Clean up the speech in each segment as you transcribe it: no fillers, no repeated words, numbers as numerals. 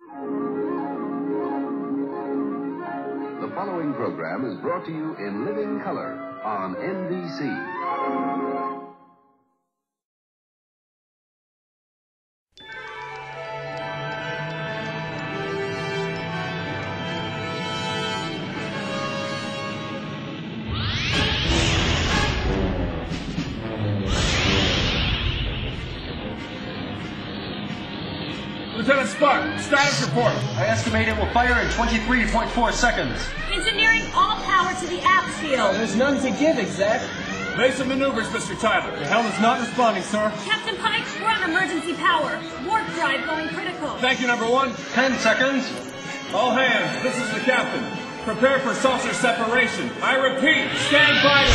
The following program is brought to you in living color on NBC. Lieutenant Spark, status report. I estimate it will fire in 23.4 seconds. Engineering all power to the app field. There's none to give, Exec. Base of maneuvers, Mr. Tyler. The helm is not responding, sir. Captain Pike, we're on emergency power. Warp drive going critical. Thank you, number one. 10 seconds. All hands, this is the captain. Prepare for saucer separation. I repeat, stand by.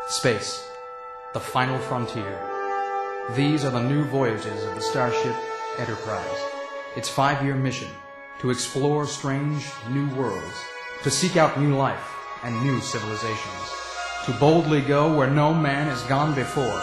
Space, the final frontier. These are the new voyages of the starship Enterprise. Its 5-year mission, to explore strange new worlds, to seek out new life and new civilizations, to boldly go where no man has gone before.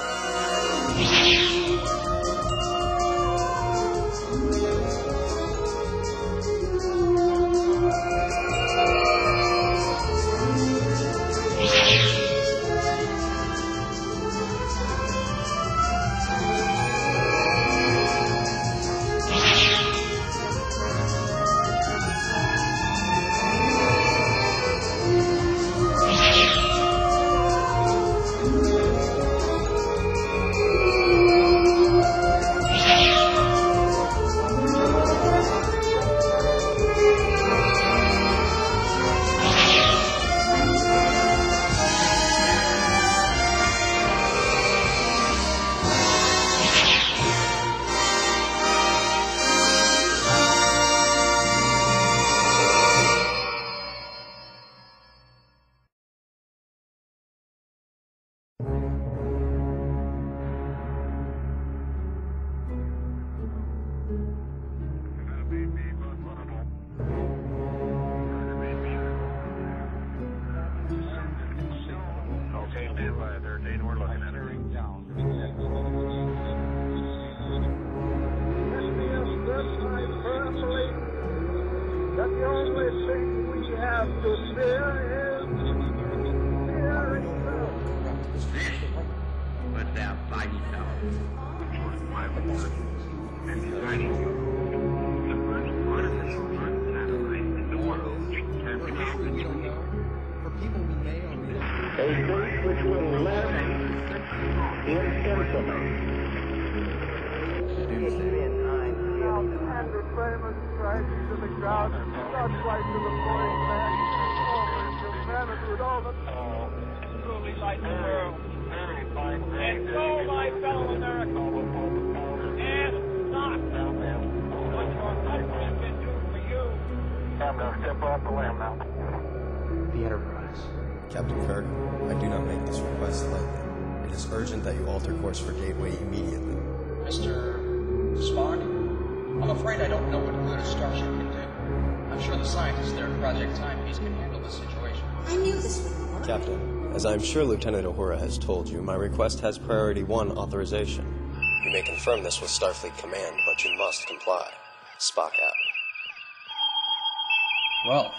The Enterprise. Captain Kirk, I do not make this request lightly. It is urgent that you alter course for Gateway immediately. Mr. Spock, I'm afraid I don't know what good a starship can do. I'm sure the scientists there at Project Timepiece can handle this situation. I knew this would work. Captain, as I'm sure Lieutenant Uhura has told you, my request has Priority 1 authorization. You may confirm this with Starfleet Command, but you must comply. Spock out. Well,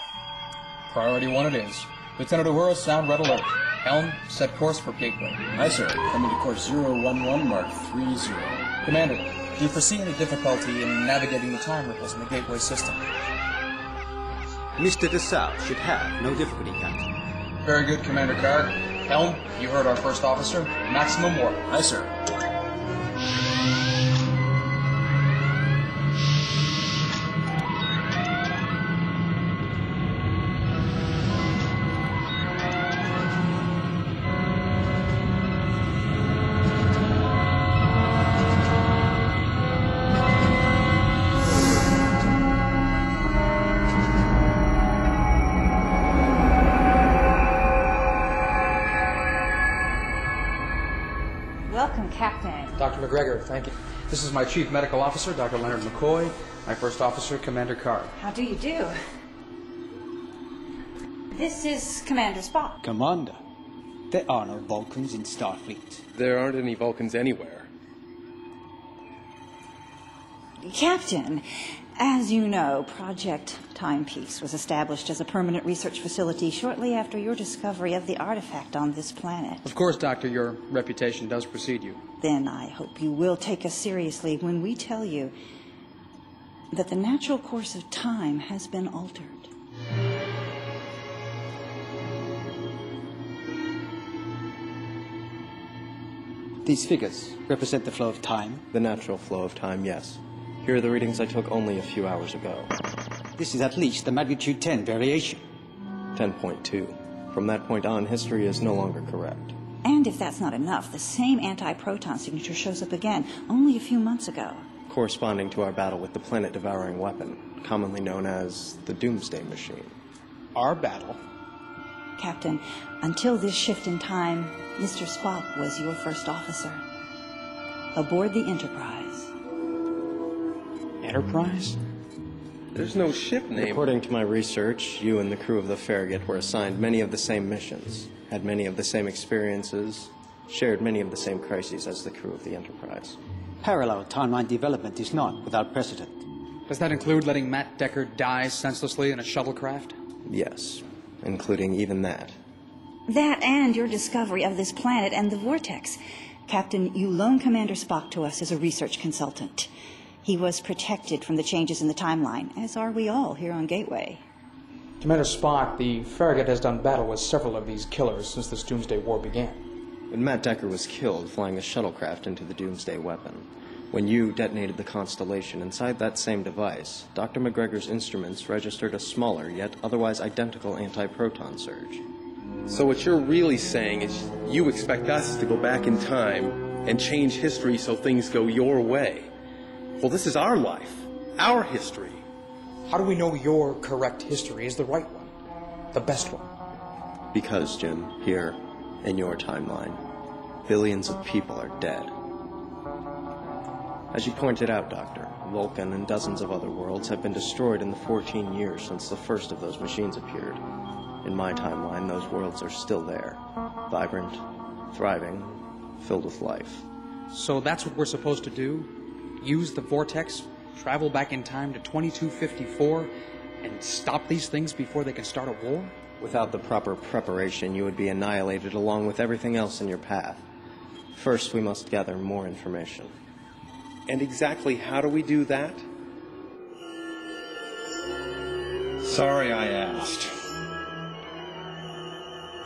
Priority 1 it is. Lieutenant Uhura, sound red alert. Helm, set course for Gateway. Aye, sir. Coming to course 011, mark 30. Commander, do you foresee any difficulty in navigating the time ripples in the Gateway system? Mr. DeSalle should have no difficulty, Captain. Very good, Commander Kirk. Helm, you heard our first officer. Maximum warp. Aye, sir. Welcome, Captain. Dr. McGregor, thank you. This is my Chief Medical Officer, Dr. Leonard McCoy. My First Officer, Commander Kirk. How do you do? This is Commander Spock. Commander, there are no Vulcans in Starfleet. There aren't any Vulcans anywhere. Captain, as you know, Project Timepiece was established as a permanent research facility shortly after your discovery of the artifact on this planet. Of course, Doctor, your reputation does precede you. Then I hope you will take us seriously when we tell you that the natural course of time has been altered. These figures represent the flow of time. The natural flow of time, yes. Here are the readings I took only a few hours ago. This is at least the magnitude 10 variation. 10.2. From that point on, history is no longer correct. And if that's not enough, the same anti-proton signature shows up again only a few months ago. Corresponding to our battle with the planet-devouring weapon, commonly known as the Doomsday Machine. Our battle? Captain, until this shift in time, Mr. Spock was your first officer. Aboard the Enterprise. Enterprise? There's no ship name. According to my research, you and the crew of the Farragut were assigned many of the same missions, had many of the same experiences, shared many of the same crises as the crew of the Enterprise. Parallel timeline development is not without precedent. Does that include letting Matt Decker die senselessly in a shuttlecraft? Yes, including even that. That and your discovery of this planet and the vortex. Captain, you loaned Commander Spock to us as a research consultant. He was protected from the changes in the timeline, as are we all here on Gateway. Commander Spock, the Farragut has done battle with several of these killers since this Doomsday War began. When Matt Decker was killed flying the shuttlecraft into the Doomsday weapon, when you detonated the Constellation inside that same device, Dr. McGregor's instruments registered a smaller yet otherwise identical anti-proton surge. So what you're really saying is you expect us to go back in time and change history so things go your way. Well, this is our life, our history. How do we know your correct history is the right one, the best one? Because, Jim, here, in your timeline, billions of people are dead. As you pointed out, Doctor, Vulcan and dozens of other worlds have been destroyed in the 14 years since the first of those machines appeared. In my timeline, those worlds are still there, vibrant, thriving, filled with life. So that's what we're supposed to do? Use the vortex, travel back in time to 2254, and stop these things before they can start a war? Without the proper preparation, you would be annihilated along with everything else in your path. First, we must gather more information. And exactly how do we do that? Sorry I asked.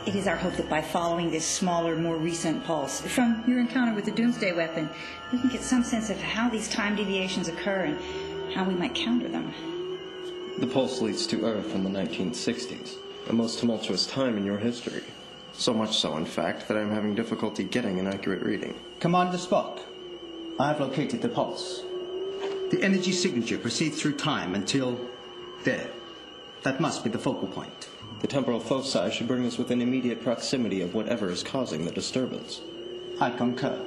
It is our hope that by following this smaller, more recent pulse from your encounter with the Doomsday weapon, we can get some sense of how these time deviations occur and how we might counter them. The pulse leads to Earth in the 1960s, a most tumultuous time in your history. So much so, in fact, that I'm having difficulty getting an accurate reading. Commander Spock, I have located the pulse. The energy signature proceeds through time until there. That must be the focal point. The temporal foci should bring us within immediate proximity of whatever is causing the disturbance. I concur.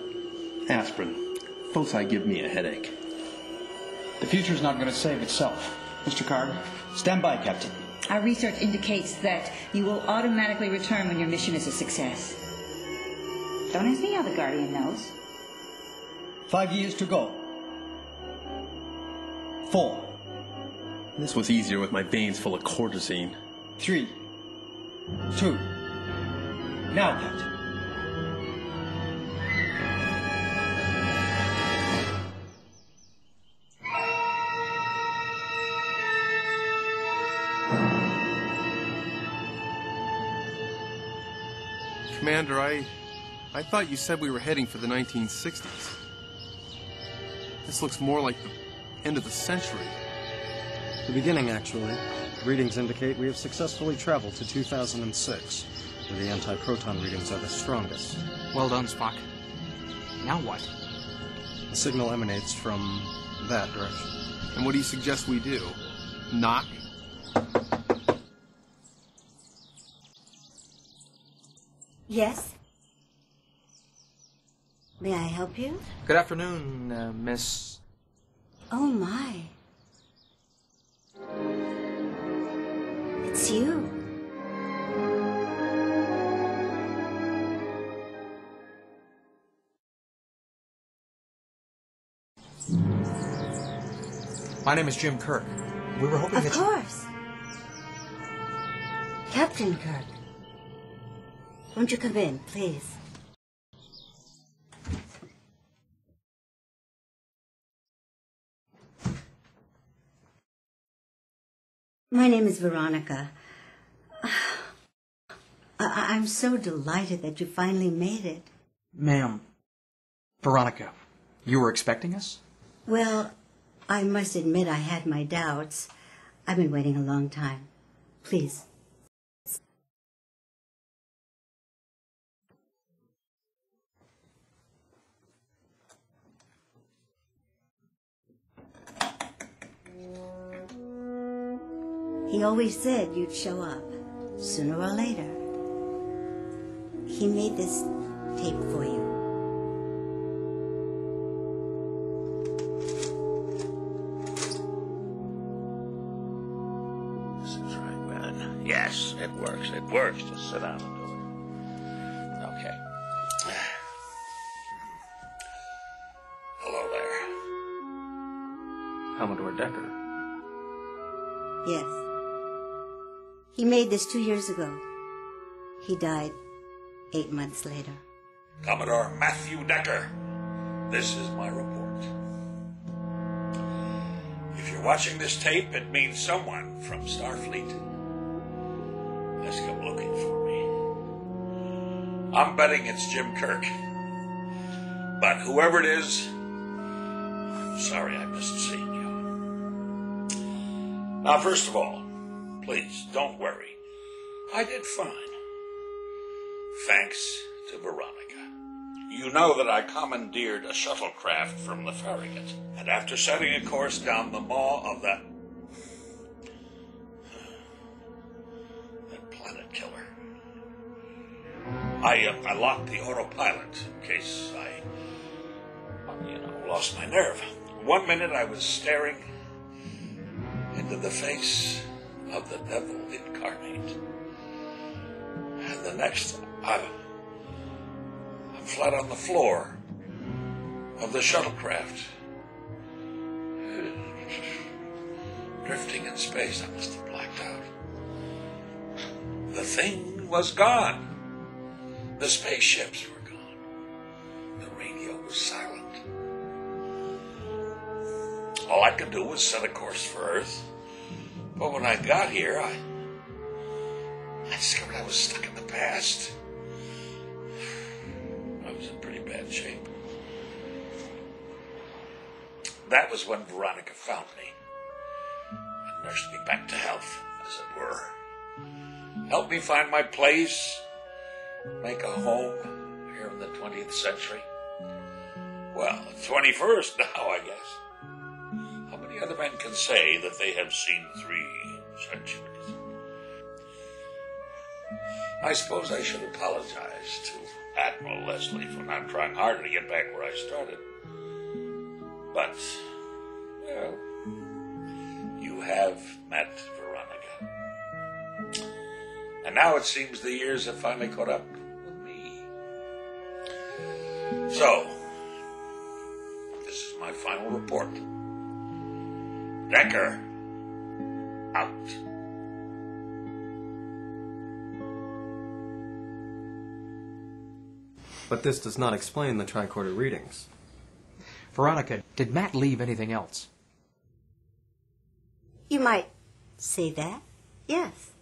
Aspirin. Foci give me a headache. The future's not going to save itself. Mr. Carg? Stand by, Captain. Our research indicates that you will automatically return when your mission is a success. Don't ask me how the Guardian knows. 5 years to go. 4. This was easier with my veins full of cortisone. 3. 2. Now, Captain. Commander, I thought you said we were heading for the 1960s. This looks more like the end of the century. The beginning, actually. Readings indicate we have successfully traveled to 2006, where the anti-proton readings are the strongest. Well done, Spock. Now what? The signal emanates from that direction. And what do you suggest we do? Knock? Yes? May I help you? Good afternoon, Miss... Oh, my. It's you. My name is Jim Kirk. We were hoping Of course. Captain Kirk. Won't you come in, please? My name is Veronica. I'm so delighted that you finally made it. Ma'am, Veronica, you were expecting us? Well, I must admit I had my doubts. I've been waiting a long time. Please. He always said you'd show up, sooner or later. He made this tape for you. This is right, man. Yes, it works. It works. Just sit down and do it. Okay. Hello there. Commodore Decker. Yes. He made this 2 years ago. He died 8 months later. Commodore Matthew Decker, this is my report. If you're watching this tape, it means someone from Starfleet has come looking for me. I'm betting it's Jim Kirk. But whoever it is, I'm sorry I missed seeing you. Now, first of all, please don't worry. I did fine. Thanks to Veronica. You know that I commandeered a shuttlecraft from the Farragut, and after setting a course down the maw of that planet killer, I locked the autopilot in case I lost my nerve. 1 minute I was staring into the face of the devil incarnate, and the next I'm flat on the floor of the shuttlecraft, drifting in space. I must have blacked out. The thing was gone. The spaceships were gone. The radio was silent. All I could do was set a course for Earth. But when I got here, I discovered I was stuck in the past. I was in pretty bad shape. That was when Veronica found me and nursed me back to health, as it were. Helped me find my place, make a home here in the 20th century. Well, the 21st now, I guess. How many other men can say that they have seen 3 centuries? I suppose I should apologize to Admiral Leslie for not trying harder to get back where I started. But, well, you have met Veronica. And now it seems the years have finally caught up with me. So, this is my final report. Decker, out. But this does not explain the tricorder readings. Veronica, did Matt leave anything else? You might say that, yes.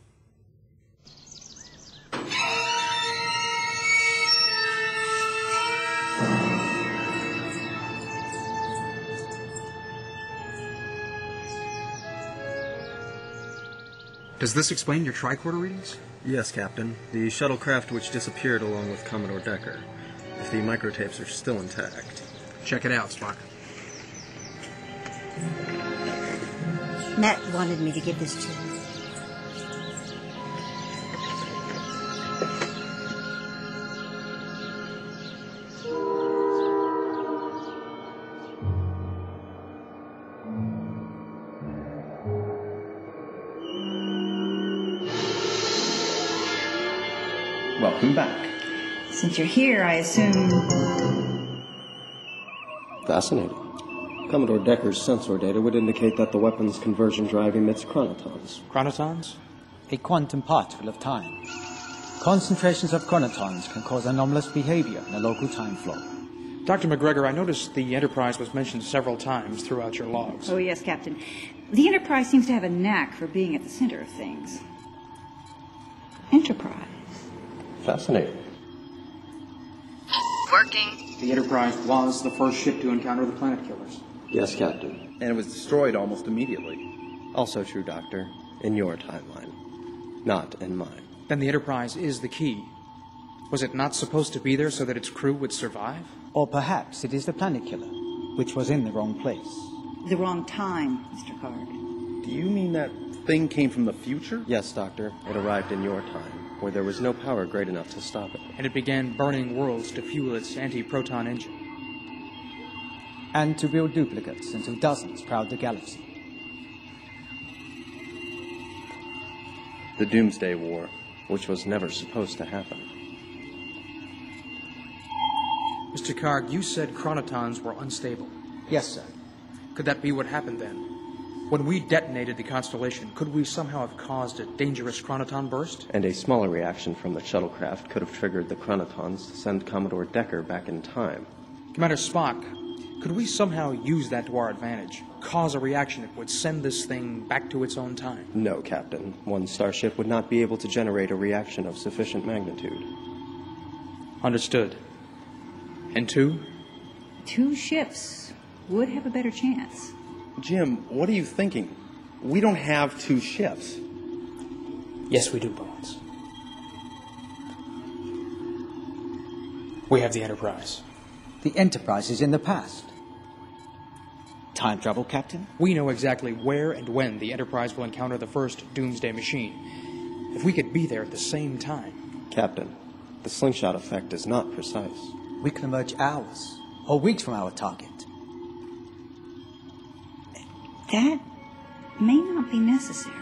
Does this explain your tricorder readings? Yes, Captain. The shuttlecraft which disappeared along with Commodore Decker. If the microtapes are still intact. Check it out, Spock. Matt wanted me to give this to you. Welcome back. Since you're here, I assume... Fascinating. Commodore Decker's sensor data would indicate that the weapon's conversion drive emits chronotons. Chronotons? A quantum particle of time. Concentrations of chronotons can cause anomalous behavior in a local time flow. Dr. McGregor, I noticed the Enterprise was mentioned several times throughout your logs. Oh, yes, Captain. The Enterprise seems to have a knack for being at the center of things. Enterprise. Fascinating. Working. The Enterprise was the first ship to encounter the planet killers. Yes, Captain. And it was destroyed almost immediately. Also true, Doctor. In your timeline. Not in mine. Then the Enterprise is the key. Was it not supposed to be there so that its crew would survive? Or perhaps it is the planet killer, which was in the wrong place. The wrong time, Mr. Kirk. Do you mean that thing came from the future? Yes, Doctor. It arrived in your time, where there was no power great enough to stop it. And it began burning worlds to fuel its anti-proton engine. And to build duplicates until dozens crowd the galaxy. The Doomsday War, which was never supposed to happen. Mr. Karg, you said chronotons were unstable. Yes, sir. Could that be what happened then? When we detonated the constellation, could we somehow have caused a dangerous chronoton burst? And a smaller reaction from the shuttlecraft could have triggered the chronotons to send Commodore Decker back in time. Commander Spock, could we somehow use that to our advantage? Cause a reaction that would send this thing back to its own time? No, Captain. One starship would not be able to generate a reaction of sufficient magnitude. Understood. And two? 2 ships would have a better chance. Jim, what are you thinking? We don't have 2 ships. Yes, we do, Bones. We have the Enterprise. The Enterprise is in the past. Time travel, Captain? We know exactly where and when the Enterprise will encounter the first Doomsday machine. If we could be there at the same time. Captain, the slingshot effect is not precise. We can emerge hours or weeks from our target. That may not be necessary.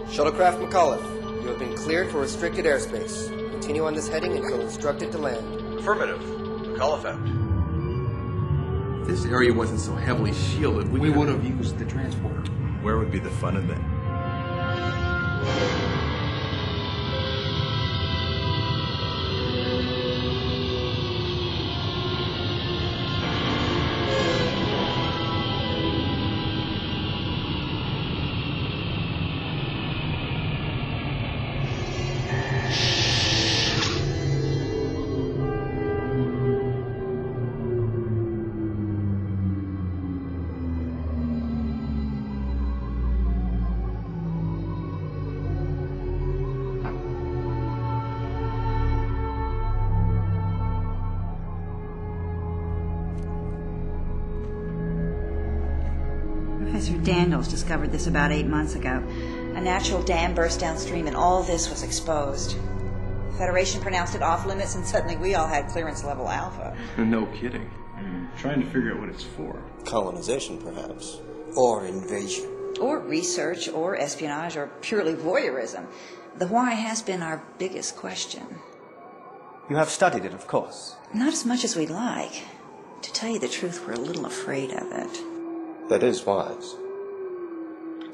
Shuttlecraft McAuliffe, you have been cleared for restricted airspace. Continue on this heading until instructed to land. Affirmative. McAuliffe out. If this area wasn't so heavily shielded, we would have used the transporter. Where would be the fun in that? Professor Daniels discovered this about 8 months ago. A natural dam burst downstream and all this was exposed. The Federation pronounced it off limits and suddenly we all had clearance level alpha. No kidding. Trying to figure out what it's for. Colonization, perhaps. Or invasion. Or research, or espionage, or purely voyeurism. The why has been our biggest question. You have studied it, of course. Not as much as we'd like. To tell you the truth, we're a little afraid of it. That is wise.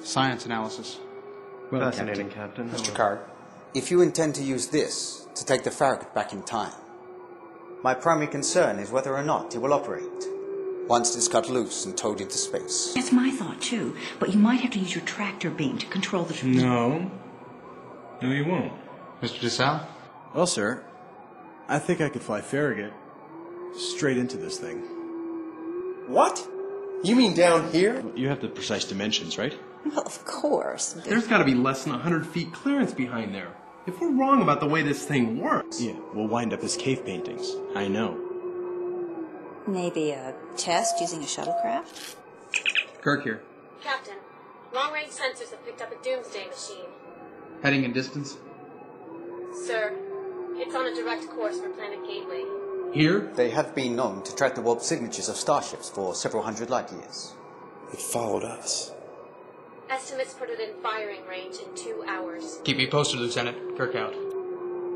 Science analysis. Well, fascinating, Captain. Mr. Karg, If you intend to use this to take the Farragut back in time, my primary concern is whether or not it will operate. once it's cut loose and towed into space. That's my thought, too. But you might have to use your tractor beam to control the... No, you won't. Mr. DeSalle? Well, sir, I think I could fly Farragut straight into this thing. What? You mean down here? You have the precise dimensions, right? Well, of course. There's got to be less than 100 feet clearance behind there. If we're wrong about the way this thing works... Yeah, we'll wind up as cave paintings. I know. Maybe a test using a shuttlecraft? Kirk here. Captain, long-range sensors have picked up a doomsday machine. Heading in distance? Sir, it's on a direct course for Planet Gateway. Here? They have been known to track the warp signatures of starships for several hundred light years. It followed us. Estimates put it in firing range in 2 hours. Keep me posted, Lieutenant. Kirk out.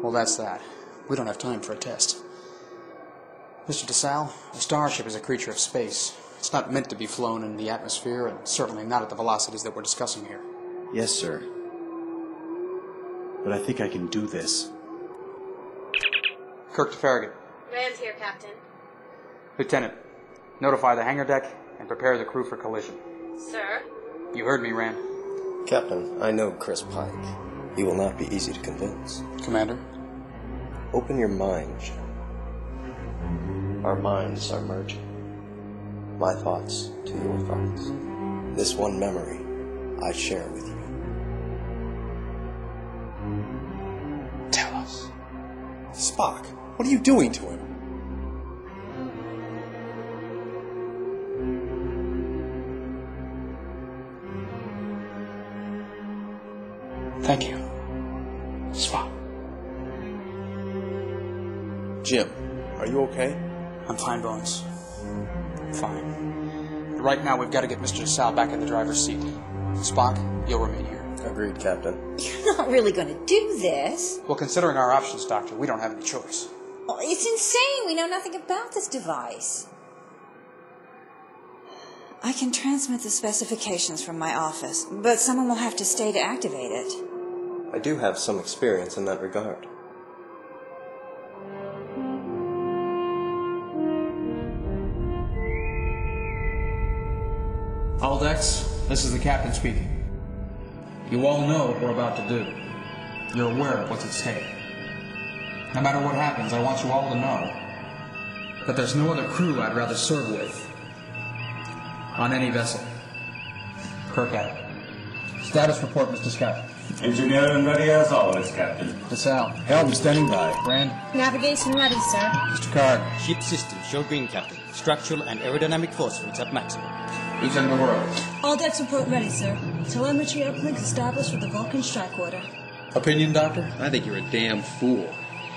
Well, that's that. We don't have time for a test. Mr. DeSalle, a starship is a creature of space. It's not meant to be flown in the atmosphere, and certainly not at the velocities that we're discussing here. Yes, sir. But I think I can do this. Kirk to Farragut. Rand here, Captain. Lieutenant, notify the hangar deck and prepare the crew for collision. Sir? You heard me, Rand. Captain, I know Chris Pike. He will not be easy to convince. Commander? Open your mind. Our minds are merging. My thoughts to your thoughts. This one memory I share with you. Tell us. Spock, what are you doing to him? Thank you, Spock. Jim, are you okay? I'm fine, Bones. Fine. But right now, we've got to get Mr. DeSalle back in the driver's seat. Spock, you'll remain here. Agreed, Captain. You're not really going to do this. Well, considering our options, Doctor, we don't have any choice. Oh, it's insane. We know nothing about this device. I can transmit the specifications from my office, but someone will have to stay to activate it. I do have some experience in that regard. All decks, this is the captain speaking. You all know what we're about to do. You're aware of what's at stake. No matter what happens, I want you all to know that there's no other crew I'd rather serve with on any vessel. Kirk out. Status report, Mr. Scott. Engineer and ready as always, Captain. DeSalle. Helm standing by. Rand. Navigation ready, sir. Mr. Card. Ship system show green, Captain. Structural and aerodynamic force rates at maximum. Lieutenant Uhura. All decks report ready, sir. Telemetry uplinks established with the Vulcan strike order. Opinion, Doctor? I think you're a damn fool.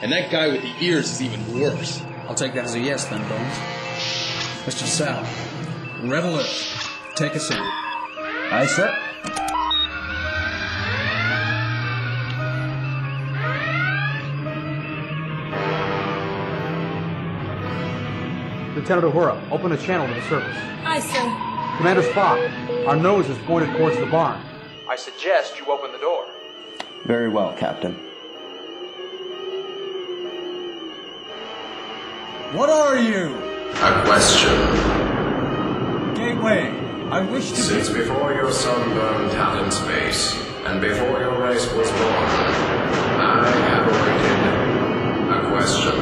And that guy with the ears is even worse. I'll take that as a yes, then, Bones. Mr. DeSalle. Red alert. Take a seat. Aye, sir. Lieutenant Uhura, open a channel to the surface. Aye, sir. Commander Spock, our nose is pointed towards the barn. I suggest you open the door. Very well, Captain. What are you? A question. Gateway, I wish to Since before your sun burned out in space, and before your race was born, I have awaited a question.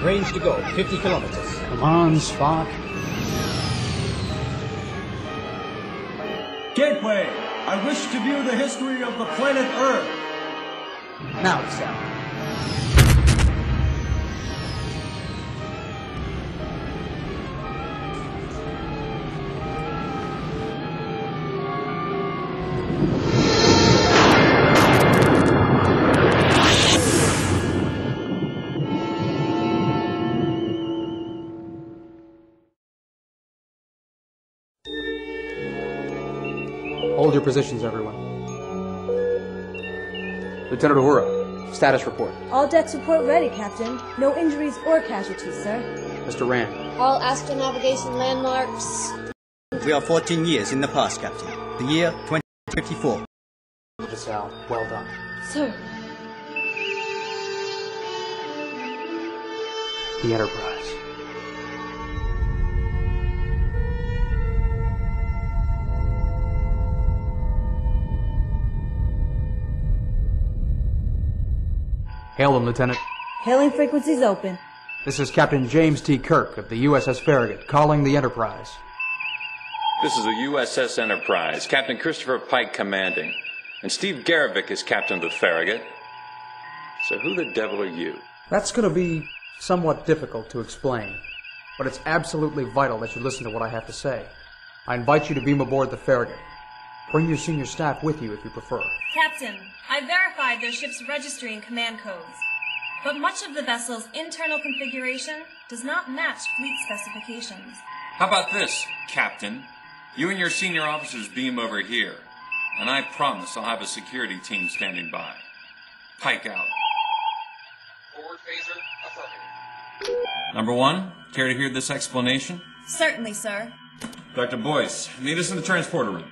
Range to go, 50 kilometers. Come on, Spock. Gateway, I wish to view the history of the planet Earth. Now, DeSalle. Hold your positions, everyone. Lieutenant Uhura, status report. All decks report ready, Captain. No injuries or casualties, sir. Mr. Rand. All astronavigation landmarks. We are 14 years in the past, Captain. The year 2054. DeSalle, well done. Sir. The Enterprise. Hail them, Lieutenant. Hailing frequencies open. This is Captain James T. Kirk of the USS Farragut, calling the Enterprise. This is the USS Enterprise, Captain Christopher Pike commanding. And Steve Garevik is captain of the Farragut. So who the devil are you? That's going to be somewhat difficult to explain, but it's absolutely vital that you listen to what I have to say. I invite you to beam aboard the Farragut. Bring your senior staff with you if you prefer. Captain, I verified their ship's registry and command codes, but much of the vessel's internal configuration does not match fleet specifications. How about this, Captain? You and your senior officers beam over here, and I promise I'll have a security team standing by. Pike out. Forward phaser, affirmative. Number one, care to hear this explanation? Certainly, sir. Dr. Boyce, meet us in the transporter room.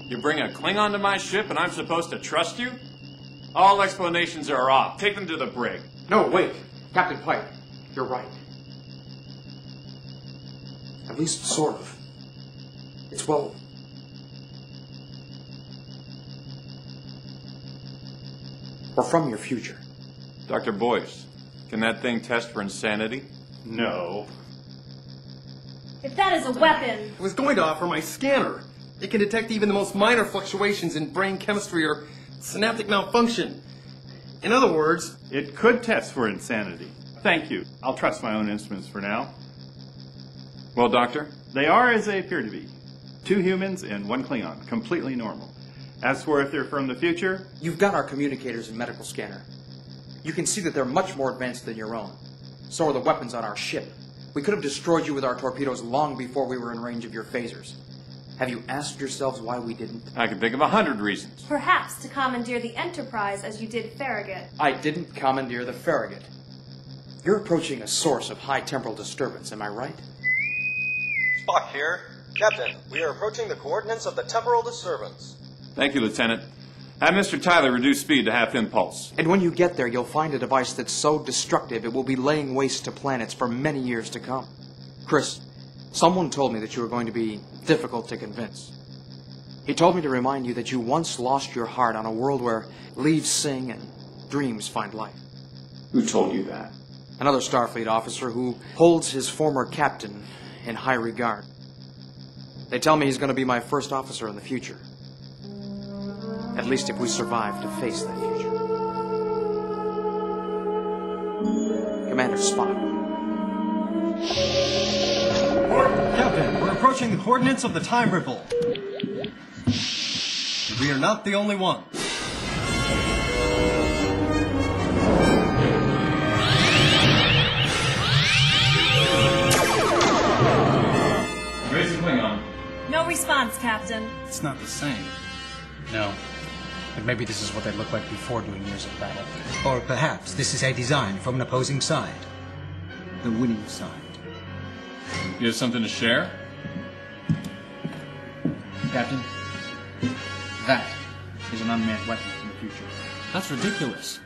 You bring a Klingon to my ship and I'm supposed to trust you? All explanations are off. Take them to the brig. No, wait. Captain Pike, you're right. At least sort of. It's well... We're from your future. Dr. Boyce, can that thing test for insanity? No. If that is a weapon... I was going to offer my scanner. It can detect even the most minor fluctuations in brain chemistry or synaptic malfunction. In other words... It could test for insanity. Thank you. I'll trust my own instruments for now. Well, Doctor? They are as they appear to be. 2 humans and 1 Klingon. Completely normal. As for if they're from the future... You've got our communicators and medical scanner. You can see that they're much more advanced than your own. So are the weapons on our ship. We could have destroyed you with our torpedoes long before we were in range of your phasers. Have you asked yourselves why we didn't? I can think of 100 reasons. Perhaps to commandeer the Enterprise as you did Farragut. I didn't commandeer the Farragut. You're approaching a source of high temporal disturbance, am I right? Spock here. Captain, we are approaching the coordinates of the temporal disturbance. Thank you, Lieutenant. Have Mr. Tyler reduce speed to half impulse. And when you get there, you'll find a device that's so destructive it will be laying waste to planets for many years to come. Chris, someone told me that you were going to be difficult to convince. He told me to remind you that you once lost your heart on a world where leaves sing and dreams find life. Who told you that? Another Starfleet officer who holds his former captain in high regard. They tell me he's going to be my first officer in the future. At least if we survive to face that future. Commander Spock. Captain, we're approaching the coordinates of the time ripple. We are not the only ones. Raise the Klingon. No response, Captain. It's not the same. No. But maybe this is what they looked like before doing years of battle. Or perhaps this is a design from an opposing side. The winning side. You have something to share? Captain, that is an unmanned weapon from the future. That's ridiculous.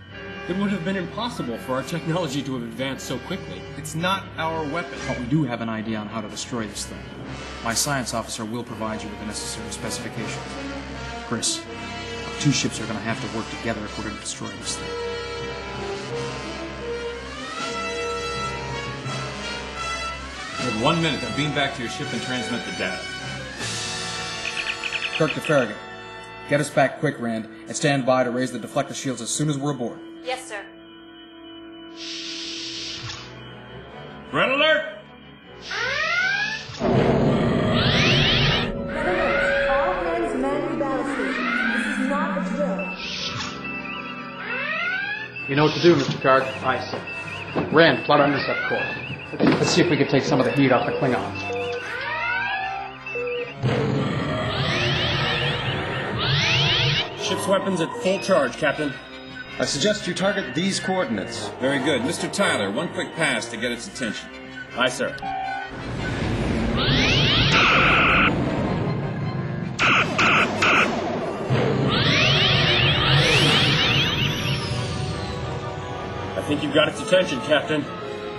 It would have been impossible for our technology to have advanced so quickly. It's not our weapon. But we do have an idea on how to destroy this thing. My science officer will provide you with the necessary specifications. Chris, 2 ships are going to have to work together if we're going to destroy this thing. You have 1 minute to beam back to your ship and transmit the data. Kirk to Farragut. Get us back quick, Rand, and stand by to raise the deflector shields as soon as we're aboard. Yes, sir. Red alert! All hands man the battle station. This is not a drill. You know what to do, Mr. Kirk. I see. Rand, plot our intercept course. Let's see if we can take some of the heat off the Klingons. Ship's weapons at full charge, Captain. I suggest you target these coordinates. Very good. Mr. Tyler, 1 quick pass to get its attention. Aye, sir. I think you've got its attention, Captain.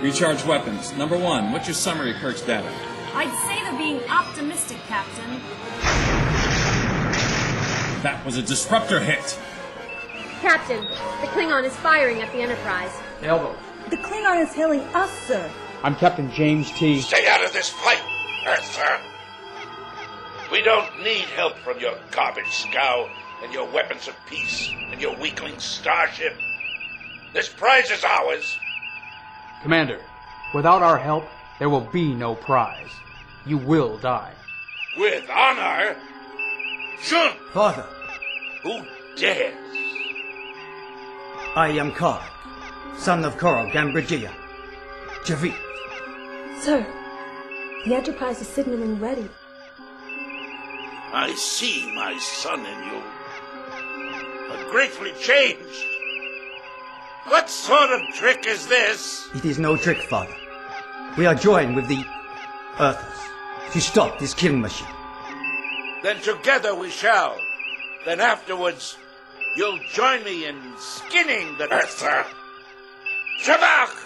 Recharge weapons. Number 1, what's your summary of Kirk's data? I'd say they're being optimistic, Captain. That was a disruptor hit. Captain, the Klingon is firing at the Enterprise. Elbow. The Klingon is hailing us, sir. I'm Captain James T. Stay out of this fight, Earther. We don't need help from your garbage scow and your weapons of peace and your weakling starship. This prize is ours. Commander, without our help, there will be no prize. You will die. With honor? Shun! Father, Who dares? I am Kirk, son of Coral Gambrigia. Javi. Sir, the Enterprise is signaling ready. I see my son in you. But greatly changed. What sort of trick is this? It is no trick, Father. We are joined with the Earthers to stop this killing machine. Then together we shall. Then afterwards, you'll join me in skinning the Earther. Shabach!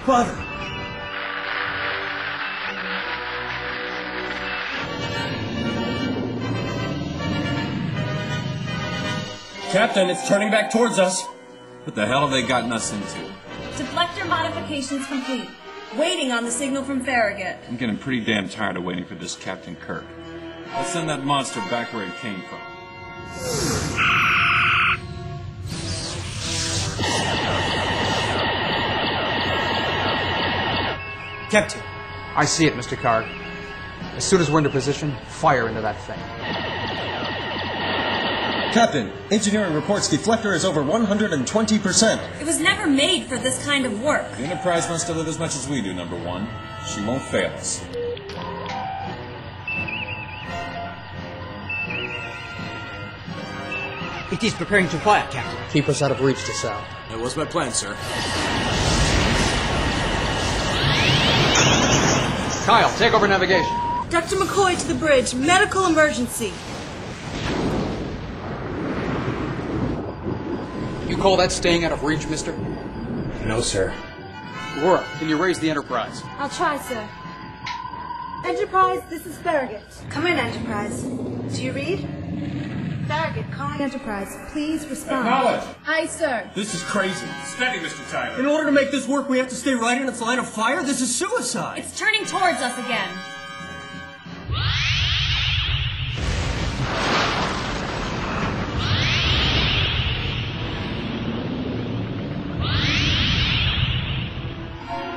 Father! Captain, it's turning back towards us. What the hell have they gotten us into? Deflector modifications complete. Waiting on the signal from Farragut. I'm getting pretty damn tired of waiting for this Captain Kirk. Let's send that monster back where it came from. Captain. I see it, Mr. Card. As soon as we're into position, fire into that thing. Captain, engineering reports deflector is over 120%. It was never made for this kind of work. The Enterprise wants to live as much as we do, number one. She won't fail us. It is preparing to fire, Captain. Keep us out of reach, DeSalle. That was my plan, sir. Kyle, take over navigation. Dr. McCoy to the bridge. Medical emergency. You call that staying out of reach, mister? No, sir. Laura, can you raise the Enterprise? I'll try, sir. Enterprise, this is Farragut. Come in, Enterprise. Do you read? Farragut, calling Enterprise. Please respond. Acknowledge. Aye, sir. This is crazy. Steady, Mr. Tyler. In order to make this work, we have to stay right in its line of fire? This is suicide. It's turning towards us again.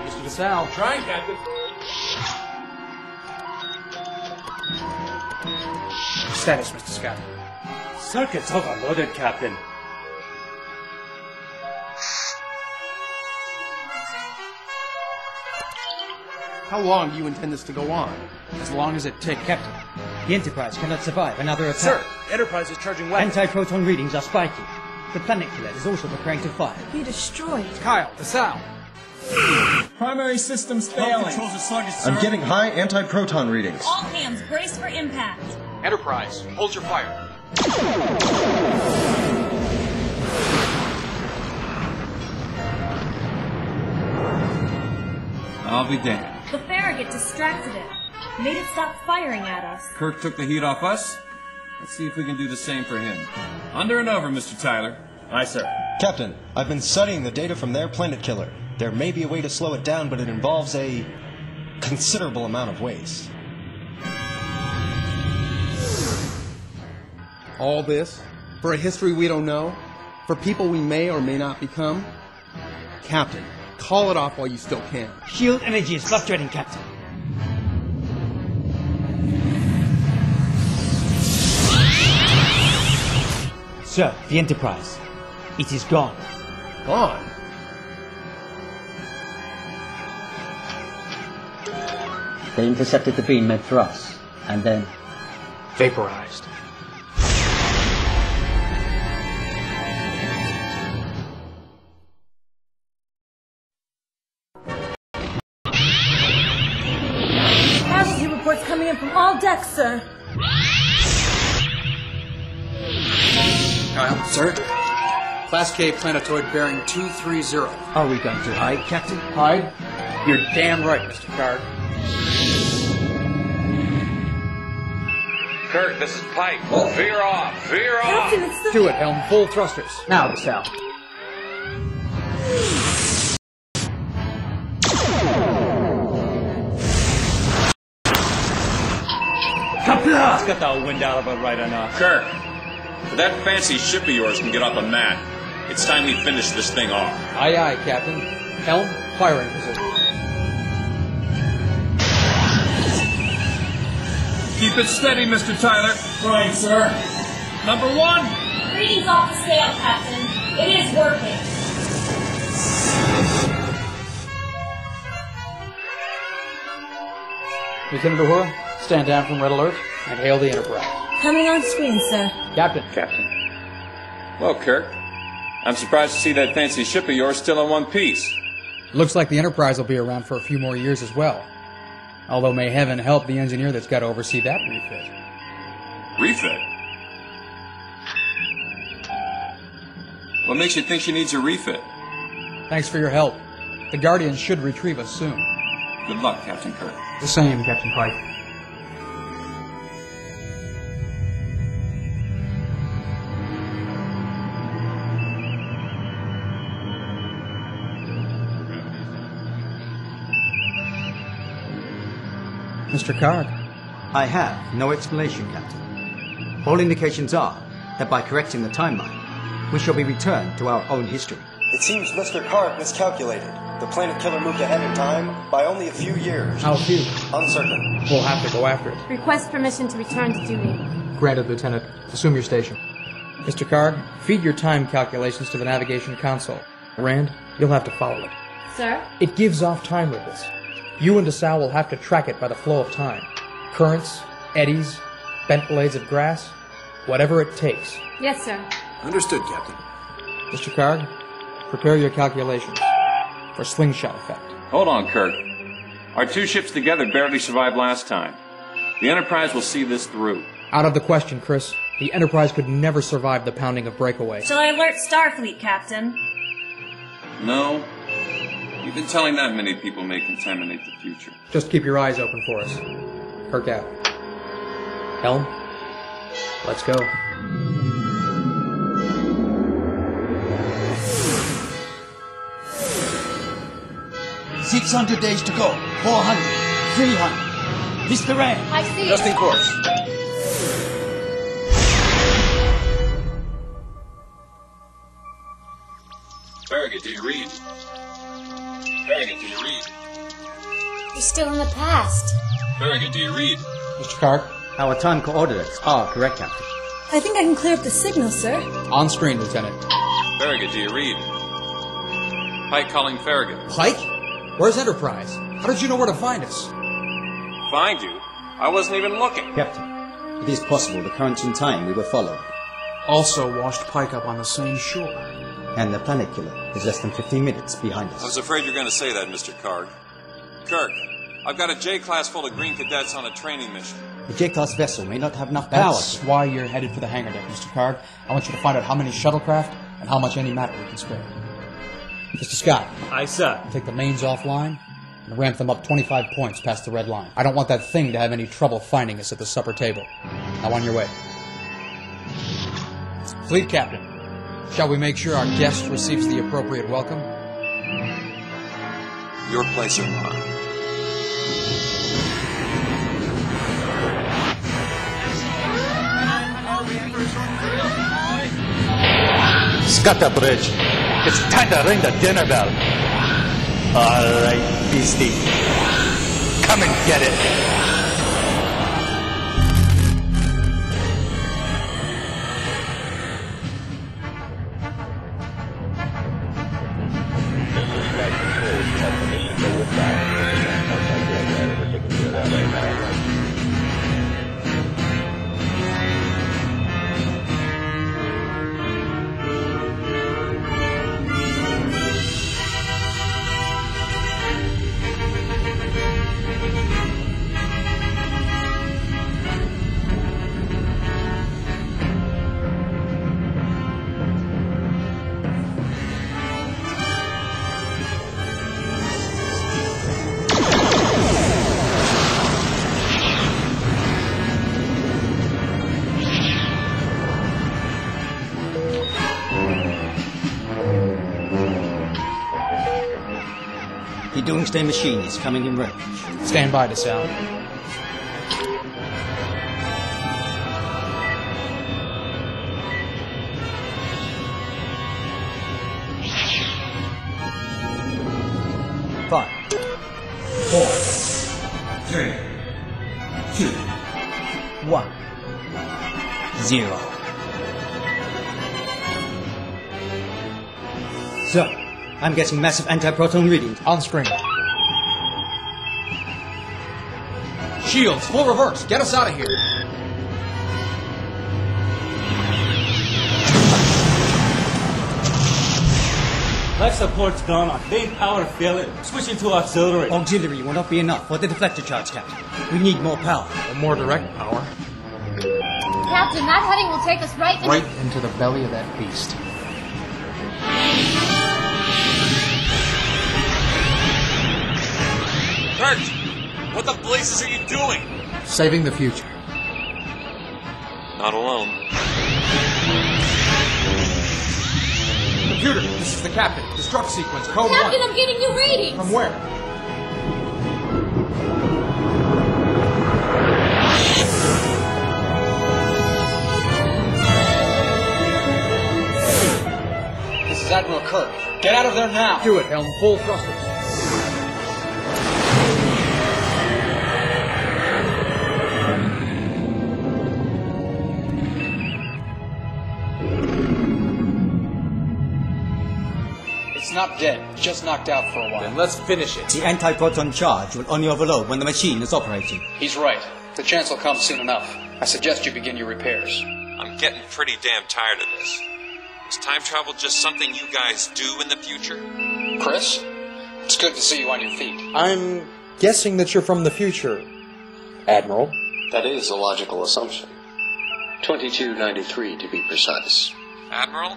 Mr. DeSalle. Trying, Captain. Status, Mr. Scott. Circuits overloaded, Captain. How long do you intend this to go on? As long as it takes. Captain, the Enterprise cannot survive another attack. Sir, Enterprise is charging weapons. Anti-proton readings are spiking. The planet killer is also preparing to fire. Be destroyed. Kyle, DeSalle. Primary systems failing. Controls are sluggish, sir. I'm getting high anti-proton readings. All hands brace for impact. Enterprise, hold your fire. I'll be damned. The Farragut distracted it. Made it stop firing at us. Kirk took the heat off us. Let's see if we can do the same for him. Under and over, Mr. Tyler. Aye, sir. Captain, I've been studying the data from their planet killer. There may be a way to slow it down, but it involves a considerable amount of waste. All this? For a history we don't know? For people we may or may not become? Captain, call it off while you still can. Shield energy is fluctuating, Captain. Sir, the Enterprise. It is gone. Gone? They intercepted the beam meant for us, and then Vaporized. Casualty reports coming in from all decks, sir. Kyle, sir? Class K planetoid bearing 230. Are we going to hide, Captain? Hide? You're damn right, Mr. Card. Kirk, this is Pike. Veer off! Veer off! Captain, it's the... Do it, Helm. Full thrusters. Now, DeSalle. Let's get that wind out of it right enough. Kirk, that fancy ship of yours can get off the mat. It's time we finish this thing off. Aye, aye, Captain. Helm, firing position. Keep it steady, Mr. Tyler. Right, sir. Number 1. Reading's off the scale, Captain. It is working. Lieutenant Uhura, stand down from red alert and hail the Enterprise. Coming on screen, sir. Captain. Well, Kirk, I'm surprised to see that fancy ship of yours still in one piece. Looks like the Enterprise will be around for a few more years as well. Although may heaven help the engineer that's got to oversee that refit. Refit? What makes you think she needs a refit? Thanks for your help. The Guardians should retrieve us soon. Good luck, Captain Kirk. The same, Captain Pike. Mr. Kirk. I have no explanation, Captain. All indications are that by correcting the timeline, we shall be returned to our own history. It seems Mr. Kirk miscalculated. The planet killer moved ahead in time by only a few years. How few? Uncertain. We'll have to go after it. Request permission to return to duty. Granted, Lieutenant. Assume your station. Mr. Karg, feed your time calculations to the navigation console. Rand, you'll have to follow it. Sir? It gives off time ripples. You and DeSalle will have to track it by the flow of time. Currents, eddies, bent blades of grass, whatever it takes. Yes, sir. Understood, Captain. Mr. Karg, prepare your calculations for slingshot effect. Hold on, Kirk. Our two ships together barely survived last time. The Enterprise will see this through. Out of the question, Chris. The Enterprise could never survive the pounding of Breakaway. Shall I alert Starfleet, Captain? No. Even telling that many people may contaminate the future. Just keep your eyes open for us. Kirk out. Helm, let's go. $600 days to go. 400. 300. Mr. Rand. I see. Just in course. Farragut, do you read? Farragut, do you read? You're still in the past. Farragut, do you read? Mr. Karg. Our time coordinates are correct, Captain. I think I can clear up the signal, sir. On screen, Lieutenant. Farragut, do you read? Pike calling Farragut. Pike? Where's Enterprise? How did you know where to find us? Find you? I wasn't even looking. Captain, it is possible the currents in time we were following. Also washed Pike up on the same shore. And the planet killer is less than 15 minutes behind us. I was afraid you were going to say that, Mr. Karg. Kirk, I've got a J-class full of green cadets on a training mission. The J-class vessel may not have enough power. That's why you're headed for the hangar deck, Mr. Karg. I want you to find out how many shuttlecraft and how much antimatter we can spare. Mr. Scott. Aye, sir. Take the mains offline and ramp them up 25 points past the red line. I don't want that thing to have any trouble finding us at the supper table. Now on your way. Fleet Captain, shall we make sure our guest receives the appropriate welcome? Your place or mine? Scatter bridge. It's time to ring the dinner bell. All right, beastie. Come and get it. The Doomsday Machine is coming in range. Stand by, DeSalle. Five, 4, 3, 2, 1, 0. So, I'm getting massive anti-proton readings. On screen. Shields, full reverse. Get us out of here. Life support's gone on. Main power failure. Switching to auxiliary. Auxiliary will not be enough for the deflector charge, Captain. We need more power. Or more direct power. Captain, that heading will take us right into the belly of that beast. Kirk, what the blazes are you doing? Saving the future. Not alone. Computer, this is the captain. Destruct sequence, code 1. Captain, I'm getting you readings! From where? This is Admiral Kirk. Get out of there now! Do it, helm. Full thrusters. It's not dead, just knocked out for a while. Then let's finish it. The anti-proton charge will only overload when the machine is operating. He's right. The chance will come soon enough. I suggest you begin your repairs. I'm getting pretty damn tired of this. Is time travel just something you guys do in the future? Chris, it's good to see you on your feet. I'm guessing that you're from the future, Admiral. That is a logical assumption. 2293 to be precise. Admiral,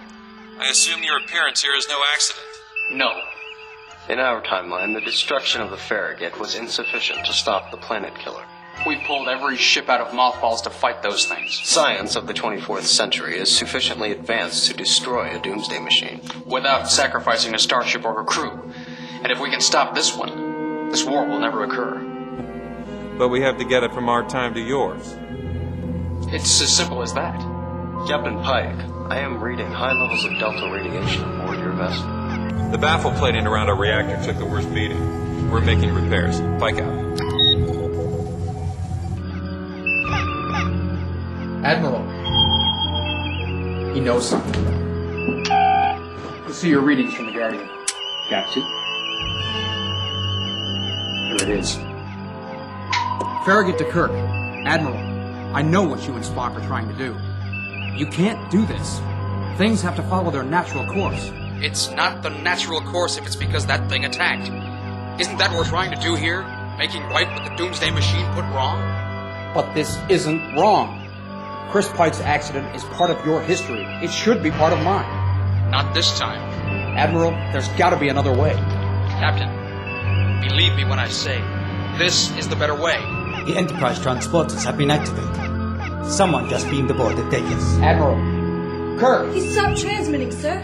I assume your appearance here is no accident. No. In our timeline, the destruction of the Farragut was insufficient to stop the planet killer. We pulled every ship out of mothballs to fight those things. Science of the 24th century is sufficiently advanced to destroy a doomsday machine. Without sacrificing a starship or a crew. And if we can stop this one, this war will never occur. But we have to get it from our time to yours. It's as simple as that. Captain Pike, I am reading high levels of delta radiation aboard your vessel. The baffle plating around our reactor took the worst beating. We're making repairs. Pike out. Admiral. He knows something. Let's see your readings from the Guardian. Captain. Here it is. Farragut to Kirk. Admiral, I know what you and Spock are trying to do. You can't do this. Things have to follow their natural course. It's not the natural course if it's because that thing attacked. Isn't that what we're trying to do here? Making right what the Doomsday Machine put wrong? But this isn't wrong. Chris Pike's accident is part of your history. It should be part of mine. Not this time. Admiral, there's gotta be another way. Captain, believe me when I say, this is the better way. The Enterprise transporters have been activated. Someone just beamed aboard the Deckers. Admiral. Kirk! He stopped transmitting, sir.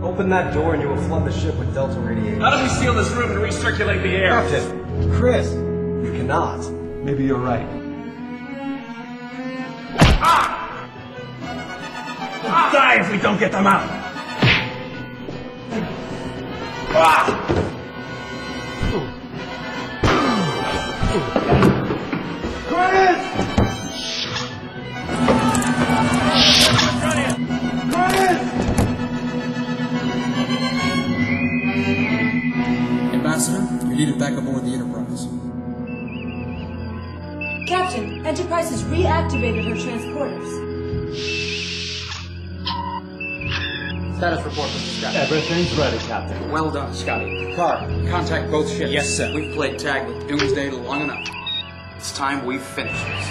Open that door and you will flood the ship with delta radiation. How do we seal this room and recirculate the air? Captain! Chris! You cannot. Maybe you're right. We'll die if we don't get them out. Ambassador, you're needed back aboard the Enterprise. Captain, Enterprise has reactivated her transporters. Status report, Mr. Scotty. Everything's ready, Captain. Well done, Scotty. Carr, contact both ships. Yes, sir. We've played tag with Doomsday long enough. It's time we finish this.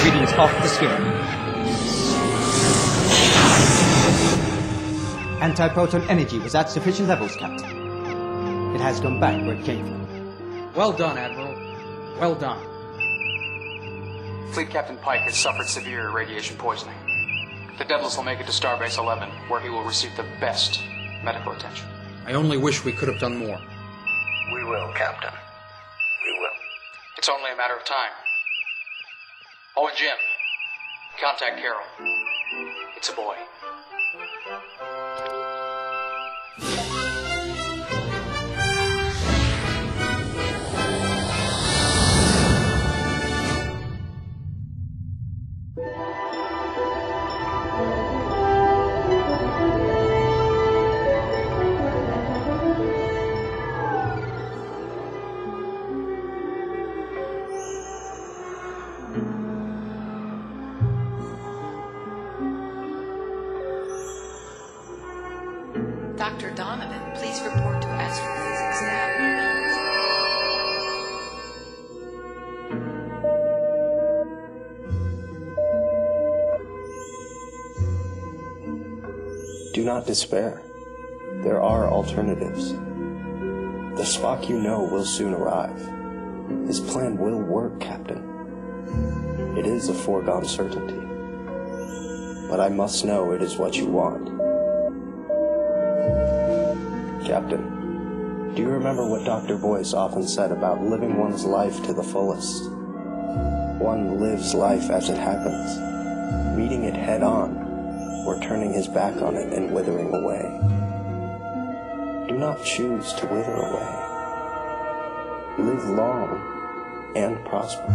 Readings off the scale. Anti-proton energy was at sufficient levels, Captain. It has gone back where it came from. Well done, Admiral. Well done. Fleet Captain Pike has suffered severe radiation poisoning. The Devils will make it to Starbase 11, where he will receive the best medical attention. I only wish we could have done more. We will, Captain. We will. It's only a matter of time. Oh, and Jim, contact Carol. It's a boy. Dr. Donovan, please report to Astrophysics Lab. Do not despair. There are alternatives. The Spock you know will soon arrive. His plan will work, Captain. It is a foregone certainty. But I must know it is what you want. Captain, do you remember what Dr. Boyce often said about living one's life to the fullest? One lives life as it happens, meeting it head on, or turning his back on it and withering away. Do not choose to wither away. Live long and prosper.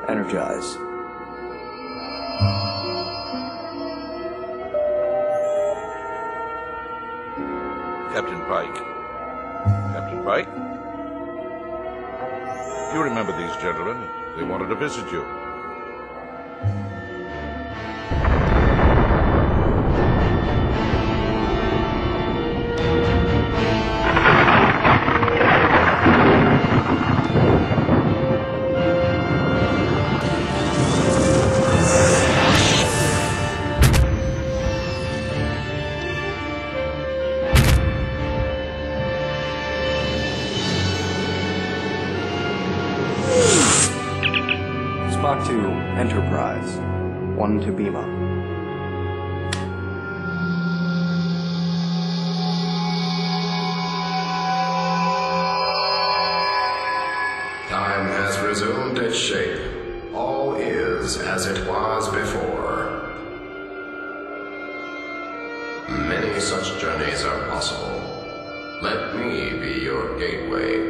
Energize. Captain Pike. Captain Pike? You remember these gentlemen. They wanted to visit you. Spock to Enterprise. 1 to beam up. Time has resumed its shape. All is as it was before. Many such journeys are possible. Let me be your gateway.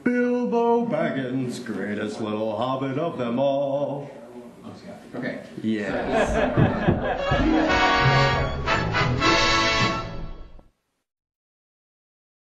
Bilbo Baggins, greatest little hobbit of them all. Okay. Yes.